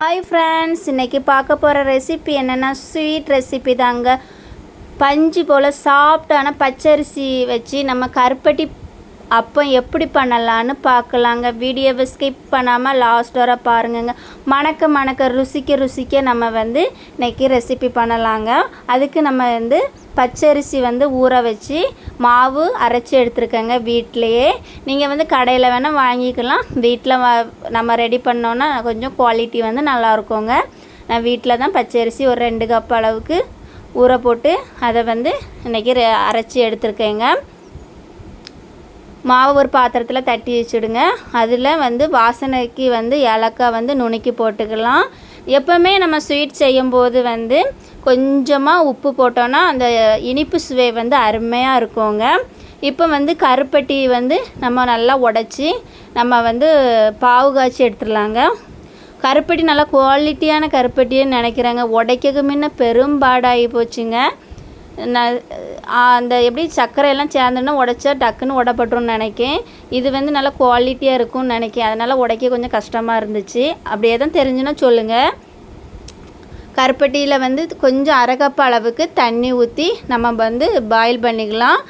Hi friends, இன்றைக்கி பார்க்க போகிற ரெசிபி என்னென்னா ஸ்வீட் ரெசிபி தாங்க. பஞ்சு போல் சாஃப்டான பச்சரிசி வச்சு நம்ம கருப்பட்டி அப்பம் எப்படி பண்ணலான்னு பார்க்கலாங்க. வீடியோவை ஸ்கிப் பண்ணாமல் லாஸ்ட் வர பாருங்கங்க. மணக்க ருசிக்க நம்ம இன்றைக்கி ரெசிபி பண்ணலாங்க. அதுக்கு நம்ம பச்சரிசி ஊற வச்சு மாவு அரைச்சி எடுத்துருக்கேங்க. வீட்டிலையே நீங்கள் கடையில் வேணால் வாங்கிக்கலாம். வீட்டில் நம்ம ரெடி பண்ணோன்னா கொஞ்சம் குவாலிட்டி நல்லாயிருக்குங்க. நான் வீட்டில் தான் பச்சரிசி ஒரு 2 கப் அளவுக்கு ஊற போட்டு அதை இன்றைக்கி அரைச்சி எடுத்துருக்கேங்க. மாவு ஒரு பாத்திரத்தில் தட்டி வச்சுடுங்க. அதில் வாசனைக்கு ஏலக்காய் நுணுக்கி போட்டுக்கலாம். எப்போவுமே நம்ம ஸ்வீட் செய்யும்போது கொஞ்சமாக உப்பு போட்டோன்னா அந்த இனிப்பு சுவை அருமையாக இருக்குங்க. இப்போ கருப்பட்டி நம்ம நல்லா உடச்சி நம்ம பாவு காய்ச்சி எடுத்துடலாங்க. கருப்பட்டி நல்லா குவாலிட்டியான கருப்பட்டின்னு நினைக்கிறாங்க. உடைக்க முன்ன பெரும்பாடாகி போச்சுங்க. அந்த எப்படி சர்க்கரையெல்லாம் சேர்ந்துன்னா உடைச்சா டக்குன்னு உடப்பட்டுருன்னு நினைக்கேன். இது நல்லா குவாலிட்டியாக இருக்கும்னு நினைக்கேன். அதனால் உடைக்க கொஞ்சம் கஷ்டமாக இருந்துச்சு. அப்படியே தான் தெரிஞ்சுன்னா சொல்லுங்கள். கருப்பட்டியில் கொஞ்சம் அரை கப் அளவுக்கு தண்ணி ஊற்றி நம்ம பாயில் பண்ணிக்கலாம்.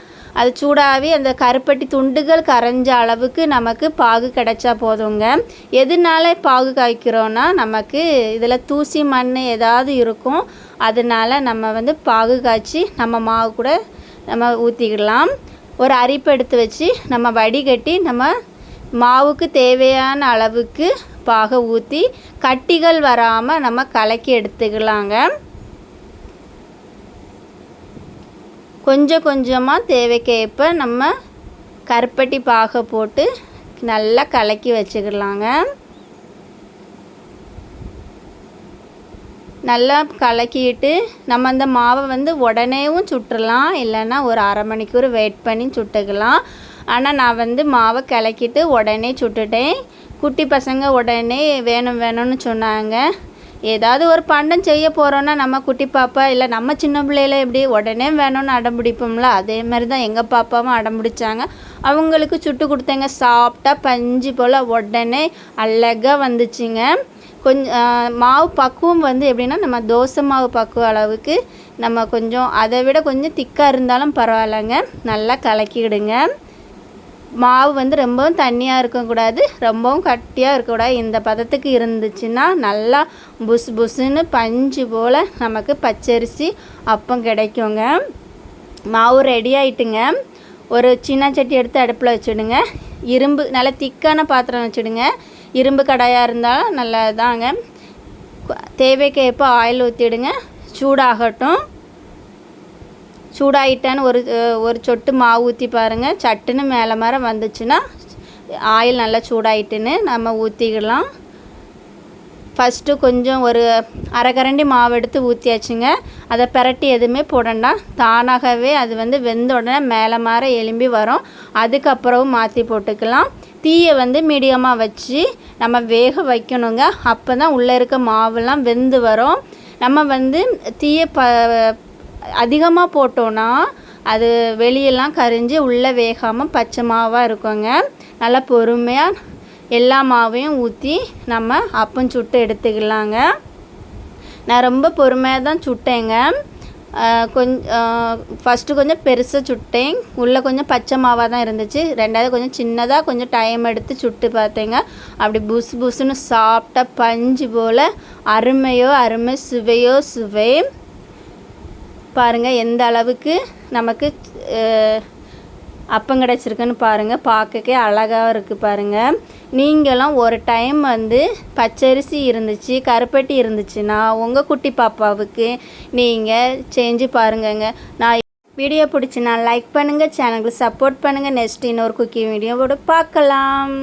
அது சூடாகி அந்த கருப்பட்டி துண்டுகள் கரைஞ்ச அளவுக்கு நமக்கு பாகு கிடைச்சா போதுங்க. எதனால பாகு காய்க்கிறோன்னா நமக்கு இதில் தூசி மண் ஏதாவது இருக்கும். அதனால் நம்ம பாகு காய்ச்சி நம்ம மாவு கூட நம்ம ஊற்றிக்கலாம். ஒரு அரிப்பு எடுத்து வச்சு நம்ம வடிகட்டி நம்ம மாவுக்கு தேவையான அளவுக்கு பாகை ஊற்றி கட்டிகள் வராமல் நம்ம கலக்கி எடுத்துக்கலாங்க. கொஞ்சம் கொஞ்சமாக தேவைக்கேற்ப நம்ம கருப்பட்டி பாகை போட்டு நல்லா கலக்கி வச்சுக்கலாங்க. நல்லா கலக்கிட்டு நம்ம அந்த மாவை உடனேவும் சுட்டுடலாம். இல்லைன்னா ஒரு அரை மணிக்கூர் வெயிட் பண்ணி சுட்டுக்கலாம். ஆனால் நான் மாவை கலக்கிட்டு உடனே சுட்டுட்டேன். குட்டி பசங்க உடனே வேணும்னு சொன்னாங்க. ஏதாவது ஒரு பண்டம் செய்ய போகிறோன்னா நம்ம குட்டி பாப்பா இல்லை நம்ம சின்ன பிள்ளையில எப்படி உடனே வேணும்னு அடம்பிடிப்போம்ல, அதே மாதிரி தான் எங்கள் பாப்பாவும் அடம்பிடிச்சாங்க. அவங்களுக்கு சுட்டு கொடுத்தேங்க. சாப்பிட்டா பஞ்சு போல் உடனே அழகாக வந்துச்சுங்க. கொஞ்சம் மாவு பக்குவம் எப்படின்னா நம்ம தோசை மாவு பக்குவ அளவுக்கு நம்ம கொஞ்சம் அதை விட கொஞ்சம் திக்காக இருந்தாலும் பரவாயில்லைங்க. நல்லா கலக்கிடுங்க. மாவு ரொம்பவும் தண்ணியாக இருக்கக்கூடாது, ரொம்பவும் கட்டியாக இருக்கக்கூடாது. இந்த பதத்துக்கு இருந்துச்சுன்னா நல்லா புஸ்ஸுன்னு பஞ்சு போல் நமக்கு பச்சரிசி அப்பம் கிடைக்குங்க. மாவு ரெடி ஆகிட்டுங்க. ஒரு சின்ன சட்டி எடுத்து அடுப்பில் வச்சுடுங்க. இரும்பு நல்லா திக்கான பாத்திரம் வச்சுடுங்க. இரும்பு கடாயாக இருந்தாலும் நல்லதாங்க. தேவைக்கேற்ப ஆயில் ஊற்றிடுங்க. சூடாகட்டும். சூடாகிட்டான்னு ஒரு சொட்டு மாவு ஊற்றி பாருங்கள். சட்டுன்னு மேலே மரம் வந்துச்சுன்னா ஆயில் நல்லா சூடாகிட்டுன்னு நம்ம ஊற்றிக்கலாம். ஃபஸ்ட்டு கொஞ்சம் ஒரு அரை கரண்டி மாவு எடுத்து ஊற்றியாச்சுங்க. அதை பிரட்டி எதுவுமே போடண்டா. தானாகவே அது வெந்த உடனே மேலே மாற எலும்பி வரும். அதுக்கப்புறம் மாற்றி போட்டுக்கலாம். தீயை மீடியமாக வச்சு நம்ம வேக வைக்கணுங்க. அப்போ தான் உள்ளே இருக்க மாவெல்லாம் வெந்து வரும். நம்ம தீயை அதிகமாக போட்டோன்னா அது வெளியெல்லாம் கரிஞ்சு உள்ளே வேகாமல் பச்சை மாவாக இருக்குங்க. நல்லா பொறுமையாக எல்லா மாவையும் ஊற்றி நம்ம அப்பம் சுட்டு எடுத்துக்கலாங்க. நான் ரொம்ப பொறுமையாக தான் சுட்டேங்க. ஃபஸ்ட்டு கொஞ்சம் பெருசாக சுட்டேன். உள்ளே கொஞ்சம் பச்சை மாவாக தான் இருந்துச்சு. ரெண்டாவது கொஞ்சம் சின்னதாக கொஞ்சம் டைம் எடுத்து சுட்டு பார்த்தேங்க. அப்படி புஸ்ஸுன்னு சாப்பிட்டா பஞ்சு போல் அருமை சுவையோ சுவை. பாருங்கள் எந்த அளவுக்கு நமக்கு அப்பம் கிடச்சிருக்குன்னு பாருங்கள். பார்க்கவே அழகாக இருக்குது பாருங்கள். நீங்களும் ஒரு டைம் பச்சரிசி இருந்துச்சு கருப்பட்டி இருந்துச்சுன்னா உங்கள் குட்டி பாப்பாவுக்கு நீங்கள் செஞ்சு பாருங்கங்க. நான் வீடியோ பிடிச்சினா லைக் பண்ணுங்கள், சேனலுக்கு சப்போர்ட் பண்ணுங்கள். நெக்ஸ்ட் இன்னொரு குக்கிங் வீடியோவோட பார்க்கலாம்.